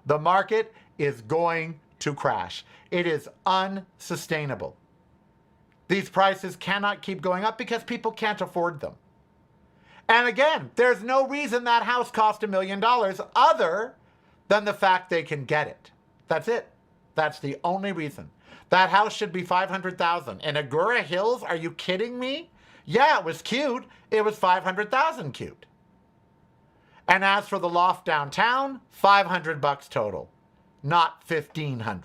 The market is going to crash. It is unsustainable. These prices cannot keep going up because people can't afford them. And again, there's no reason that house cost $1 million other than the fact they can get it. That's it. That's the only reason. That house should be $500,000. In Agora Hills, are you kidding me? Yeah, it was cute. It was $500,000 cute. And as for the loft downtown, $500 total, not $1,500.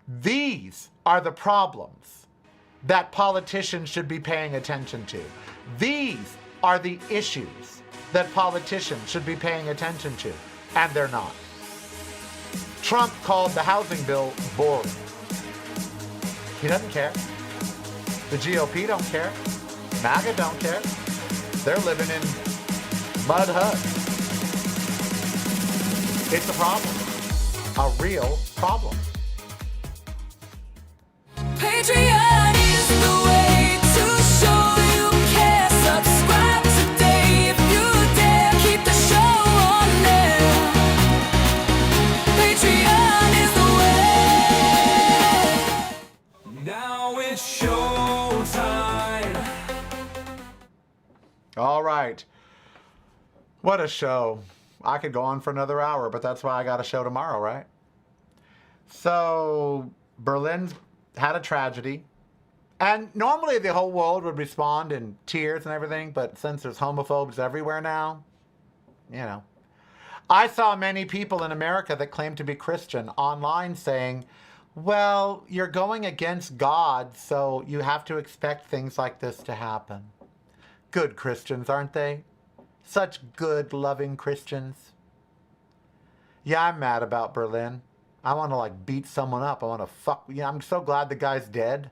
These are the problems that politicians should be paying attention to. These are the issues that politicians should be paying attention to, and they're not. Trump called the housing bill boring. He doesn't care. The GOP don't care. MAGA don't care. They're living in mud huts. It's a problem. A real problem. Patreon is the way to show you care. Subscribe today if you dare. Keep the show on there. Patreon is the way. Now it's showtime. All right. What a show. I could go on for another hour, but that's why I got a show tomorrow, right? So, Berlin's had a tragedy. And normally the whole world would respond in tears and everything, but since there's homophobes everywhere now, you know. I saw many people in America that claim to be Christian online saying, well, you're going against God, so you have to expect things like this to happen. Good Christians, aren't they? Such good, loving Christians. Yeah, I'm mad about Berlin. I want to beat someone up. I want to fuck. Yeah, I'm so glad the guy's dead.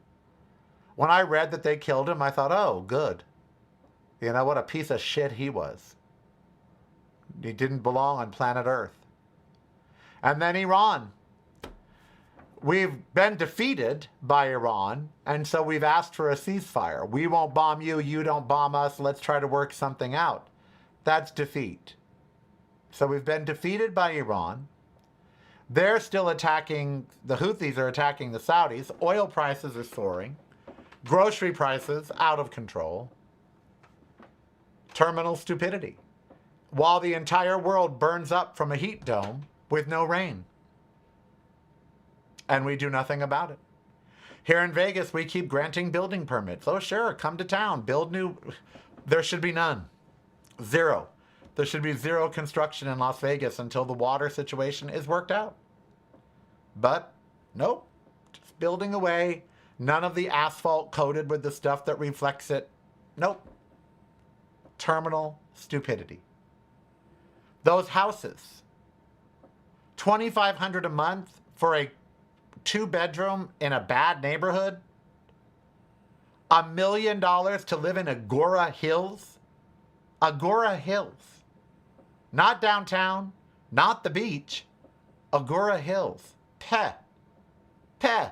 When I read that they killed him, I thought, oh, good. You know, what a piece of shit he was. He didn't belong on planet Earth. And then Iran. We've been defeated by Iran, and so we've asked for a ceasefire. We won't bomb you, you don't bomb us, let's try to work something out. That's defeat. So we've been defeated by Iran. They're still attacking, the Houthis are attacking the Saudis. Oil prices are soaring. Grocery prices out of control. Terminal stupidity. While the entire world burns up from a heat dome with no rain. And we do nothing about it. Here in Vegas, we keep granting building permits. Oh, sure, come to town, build new. There should be none. Zero. There should be zero construction in Las Vegas until the water situation is worked out. But, nope. Just building away. None of the asphalt coated with the stuff that reflects it. Nope. Terminal stupidity. Those houses. $2,500 a month for a 2-bedroom in a bad neighborhood. $1 million to live in Agora Hills. Agora Hills. Not downtown, not the beach. Agora Hills. Peh. Peh.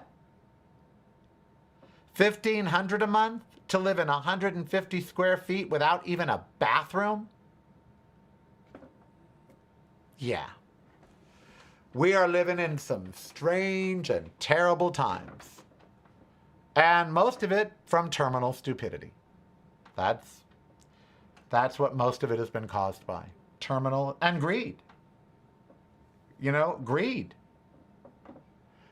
$1,500 a month to live in 150 square feet without even a bathroom? Yeah. We are living in some strange and terrible times. And most of it from terminal stupidity. That's what most of it has been caused by. Terminal and greed. You know, greed.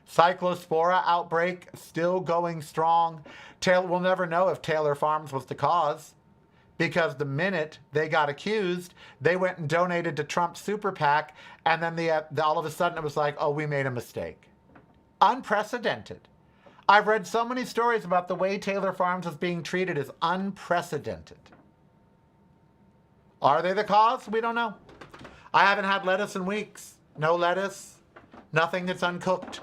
Cyclospora outbreak still going strong. We'll never know if Taylor Farms was the cause, because the minute they got accused, they went and donated to Trump's super PAC, and then all of a sudden it was like, oh, we made a mistake. Unprecedented. I've read so many stories about the way Taylor Farms is being treated as unprecedented. Are they the cause? We don't know. I haven't had lettuce in weeks. No lettuce, nothing that's uncooked.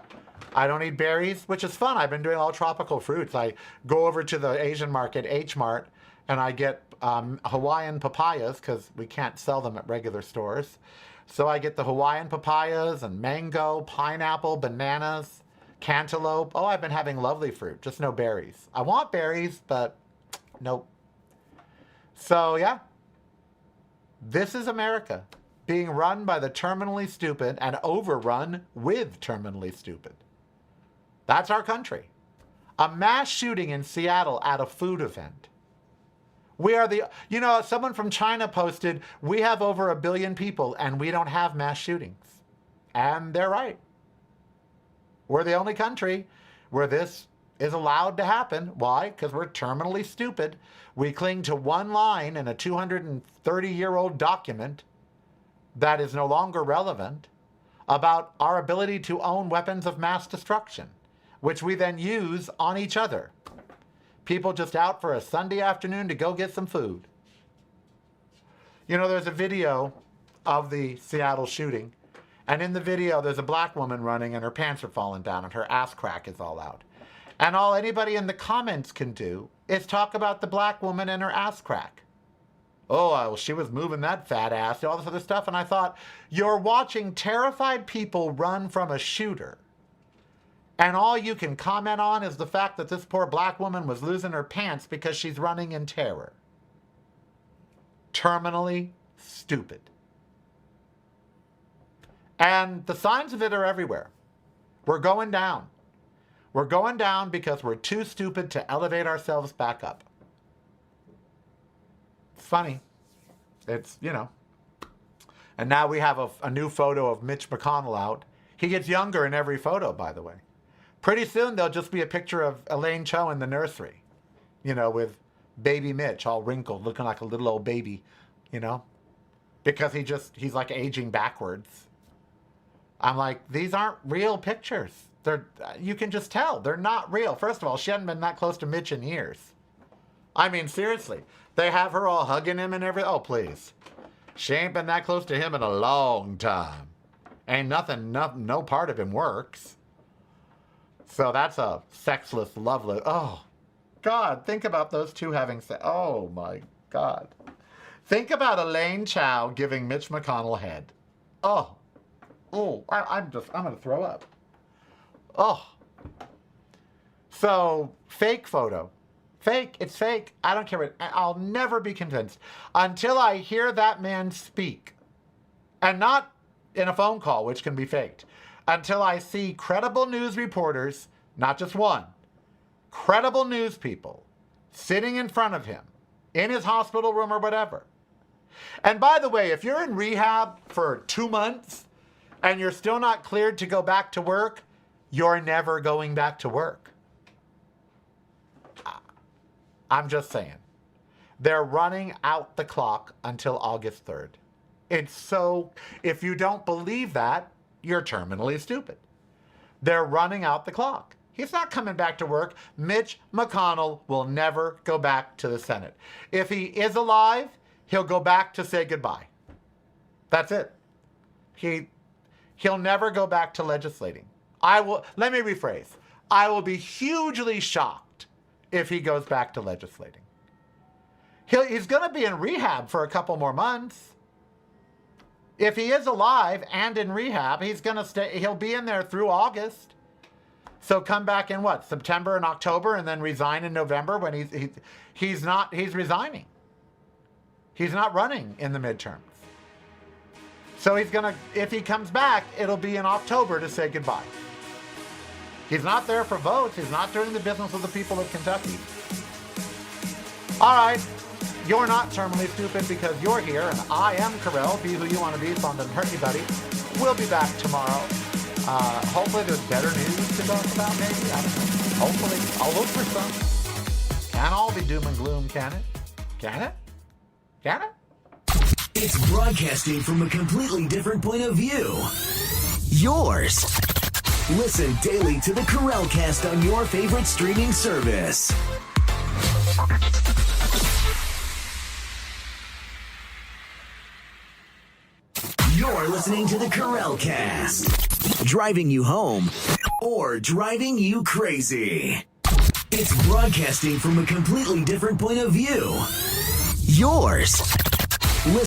I don't eat berries, which is fun. I've been doing all tropical fruits. I go over to the Asian market, H Mart, and I get Hawaiian papayas because we can't sell them at regular stores. So I get the Hawaiian papayas and mango, pineapple, bananas, cantaloupe. Oh, I've been having lovely fruit, just no berries. I want berries, but nope. So yeah, this is America being run by the terminally stupid and overrun with terminally stupid. That's our country. A mass shooting in Seattle at a food event. We are someone from China posted, we have over 1 billion people and we don't have mass shootings. And they're right. We're the only country where this is allowed to happen. Why? Because we're terminally stupid. We cling to one line in a 230-year-old document that is no longer relevant about our ability to own weapons of mass destruction, which we then use on each other. People just out for a Sunday afternoon to go get some food. You know, there's a video of the Seattle shooting, and in the video there's a black woman running and her pants are falling down and her ass crack is all out. And all anybody in the comments can do is talk about the black woman and her ass crack. Oh, well, she was moving that fat ass, all this other stuff. And I thought, you're watching terrified people run from a shooter. And all you can comment on is the fact that this poor black woman was losing her pants because she's running in terror. Terminally stupid. And the signs of it are everywhere. We're going down. We're going down because we're too stupid to elevate ourselves back up. Funny. It's, you know. And now we have a new photo of Mitch McConnell out. He gets younger in every photo, by the way. Pretty soon there'll just be a picture of Elaine Cho in the nursery, you know, with baby Mitch all wrinkled, looking like a little old baby, you know, because he's like aging backwards. I'm like, these aren't real pictures. You can just tell they're not real. First of all, she hadn't been that close to Mitch in years. I mean, seriously. They have her all hugging him and everything. Oh, please. She ain't been that close to him in a long time. Ain't nothing, no part of him works. So that's a sexless, loveless. Oh, God. Think about those two having sex. Oh, my God. Think about Elaine Chao giving Mitch McConnell head. Oh. Oh, I'm going to throw up. Oh. So, fake photo. Fake. It's fake. I don't care. I'll never be convinced until I hear that man speak. And not in a phone call, which can be faked. Until I see credible news reporters, not just one, credible news people sitting in front of him in his hospital room or whatever. And by the way, if you're in rehab for 2 months and you're still not cleared to go back to work, you're never going back to work. I'm just saying. They're running out the clock until August 3rd. It's so, if you don't believe that, you're terminally stupid. They're running out the clock. He's not coming back to work. Mitch McConnell will never go back to the Senate. If he is alive, he'll go back to say goodbye. That's it. He'll never go back to legislating. Let me rephrase. I will be hugely shocked if he goes back to legislating. He's going to be in rehab for a couple more months. If he is alive and in rehab, he'll be in there through August. So come back in what, September and October, and then resign in November when he's resigning. He's not running in the midterms. So if he comes back, it'll be in October to say goodbye. He's not there for votes. He's not doing the business of the people of Kentucky. All right. You're not terminally stupid because you're here, and I am Karel. Be who you want to be, so it doesn't hurt anybody. We'll be back tomorrow. Hopefully there's better news to talk about, maybe. I don't know. Hopefully. I'll look for some. Can't all be doom and gloom, can it? Can it? Can it? It's broadcasting from a completely different point of view. Yours. Listen daily to the Karelcast on your favorite streaming service. You're listening to the Karelcast. Driving you home or driving you crazy. It's broadcasting from a completely different point of view. Yours.